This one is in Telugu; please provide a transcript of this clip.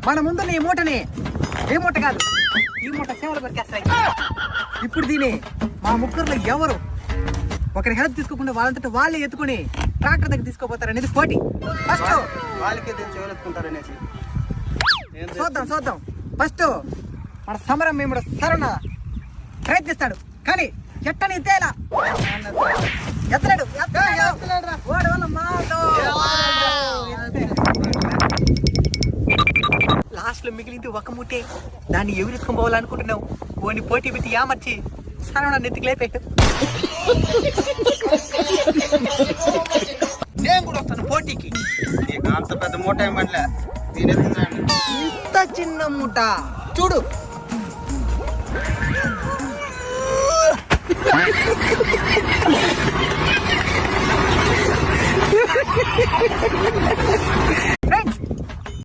మన ముందు ఈ మూటని ఏ మూట కాదు, ఈ మూట సేవలు పరికేస్తాయి. ఇప్పుడు దీని మా ముగ్గురులో ఎవరు ఒకరి హెల్ప్ తీసుకోకుండా వాళ్ళంతటా వాళ్ళే ఎత్తుకుని ట్రాక్టర్ దగ్గర తీసుకోపోతారు అనేది పోటీ. ఫస్ట్ వాళ్ళకే సేవలు ఎత్తుకుంటారనేసి చూద్దాం. ఫస్ట్ మన సమరం మేము సరణ ప్రయత్నిస్తాడు, కానీ ఎట్టని ఎత్తేలా ఎత్తలేడు. లాస్ట్ లో మిగిలింది ఒక ముట్టే, దాన్ని ఎవరు ఎత్తుకొని పోవాలనుకుంటున్నావు? ఓని పోటీ పెట్టి యామర్చి సరవణ నెత్తికి లేపాడు. నేను కూడా వస్తాను పోటీకి. నీకు అంత పెద్ద మూట ఏమట్లే, ఇంత చిన్న మూట చూడు.